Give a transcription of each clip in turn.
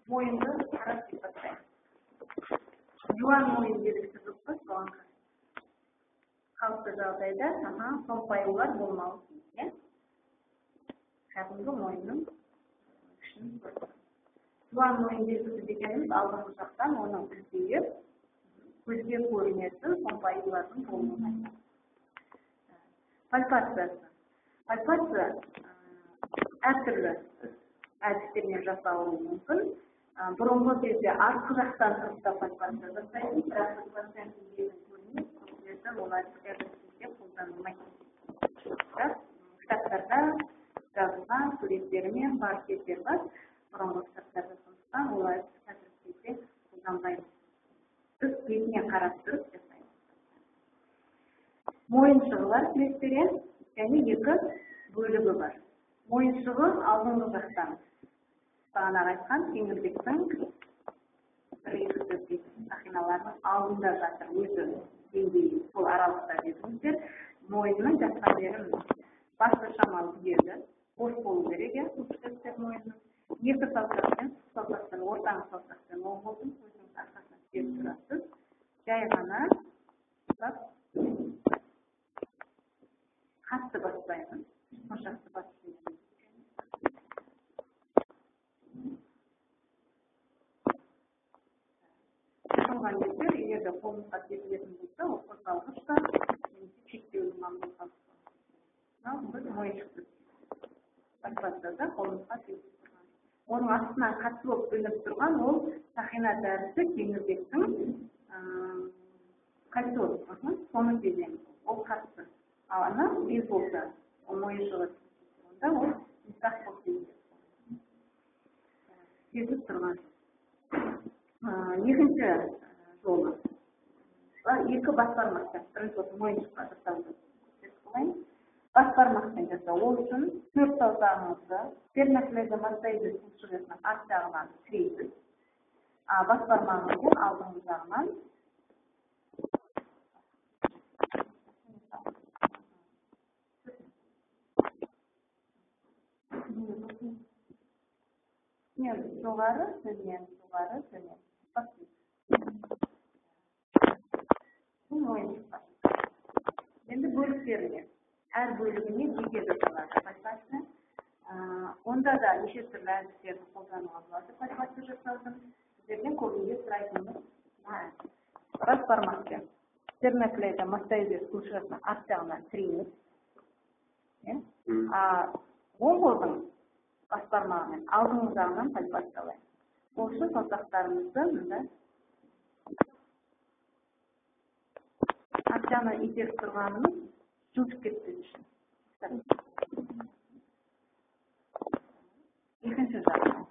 мойынды қарап сипаттайды. Жуан мойын белгісі жоқпа соған қалыпты жағдайда томпаюлар болмауы тиіс. Кәдімгі мойынның ішін көрсетеді. Жуан мойын белгісі дегеніміз алдыңғы жақтан оның үлкейіп, көзге көрінетін томпаюлардың болуын айтады. Пальпациясы. Пальпация әртүрлі әдістермен жасалуы мүмкін. Бұрынғы кезде артқы жақтан тұрып та пальпация жасайды, бірақ пациенттің белін көрмей, көпшілікті олар әдістерде қолданылмайды. Бірақ кітаптарда жазылған суреттерімен бар кездер бар. Бұрынғы кітаптарда сондықтан олар қазіргі кезде қолданбайды. Біз бетіне қарап тұрып жасаймыз. Мойыншығылар білесіздер, және екі бөлігі бар. Мойыншығы алдыңғы жақтан. Бағанағы айтқан кеңірдектің бір-екі сақиналарының алдында жатыр, өзі деңгейі сол аралықта дедіңіздер. Мойынның жатқан жерін басты шамалы жерді бос болу керек, көпшіліктер мойынның. Екі саусақпен, саусақпен, ортаңғы саусақпен оң қолдың өзінің арқасына тиеп тұрасыз. Жай ғана қатты баспаймыз. Жақсы баспаймыз. Жасалған кезде, егерде қолымызға сезілетін болса, ол қозғалғышта немесе шектеудің маңызы біз мойыншықты пальпацияда қолымызға сезіліп тұрған. Оның астынан қатты болып білініп тұрған ол сақина тәрізді кеңірдектің кольцосы, соны сеземіз. Ол қатты. Ал ана без болса, ол мойыншығы онда ол ұсақ болып сезіліп тұрған. Екінші жолы. Екі бас бармақпен, бірінші мойыншыққа жасауды қылайын. Бас бармақпен жасау. Ол үшін төрт саусағыңызды стерноклезомастоидес бұлшықетінің арт жағынан тірейсіз. Бас бармағыңызды алдыңғы жағынан жоғары, төмен, жоғары, төмен. Бұл мойыншыққа. Енді бөліктеріне. Әр бөлігіне жеке жасалады пальпация. Онда да неше түрлі әдістерді қолдануға болады пальпация жасаудың. Сіздерден көбінде сұрайтынымыз бас бармақпен стерноклезомастоидес бұлшықетінің арт жағынан тірейміз. Оң қолдың бас бармағымен алдыңғы жағынан пальпациялаймыз. Ол үшін саусақтарымызды мында арт жағынан итеріп тұрғанымыз жұтып кетпес үшін. Екінші жағынан.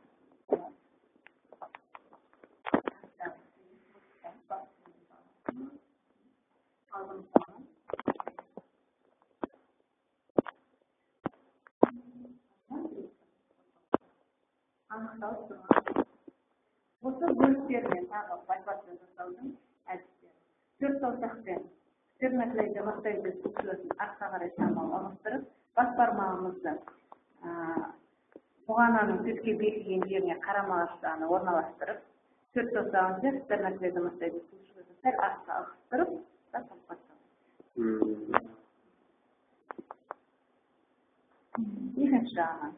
Анықталып тұрған. Осы бөліктермен тағы пальпация жасаудың әдістері. Төрт саусақпен стерноклезомастоидес бұлшықетін артқа қарай шамалы ығыстырып, бас бармағымызды бұғананың төске бекіген жеріне қарама-қарсы орналастырып, төрт саусағымызды стерноклезомастоидес бұлшықетін сәл артқа ығыстырып, пальпациялаймыз. Екінші жағынан.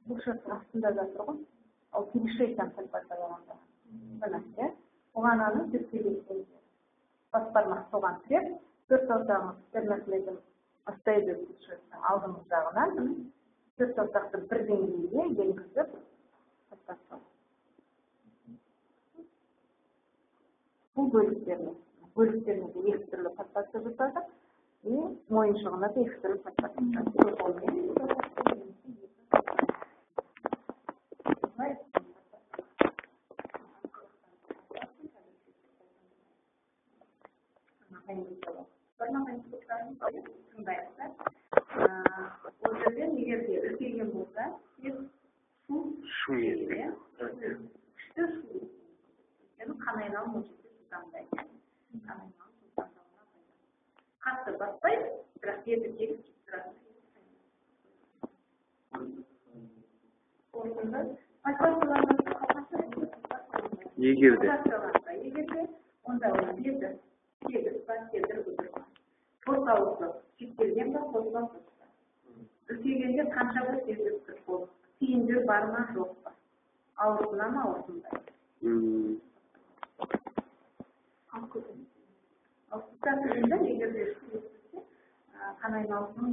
Бұлшықтың астында жатыр ғой, ал перешейттен пальпациялағанда. Бұғананың төске бекіген жері. Бас бармақ соған тіреп, төрт саусағымыз стерноклезомастоидес бұлшықтың алдыңғы жағынан төрт саусақты бір деңгейге енгізіп пальпациялаймыз. Бұл бөліктеріне екі түрлі пальпация жасады. Мойыншығына да екі түрлі пальпация жасады. Ол жерден егерде үлкейген болса, шу еді. Күшті шу. Қан айналым ол жерде сутамдайды. Қатты баспайды, бірақ беті келіп тұрады. егерде онда берді сегіз па сегіз бұтыр қосауысы шектелген ба қосыласы үлкейгенде қанша бір сегіз күш болды тиімдер бар ма жоқ па ауырсына ма ауырсынбай ауырсында егер де қан айналысының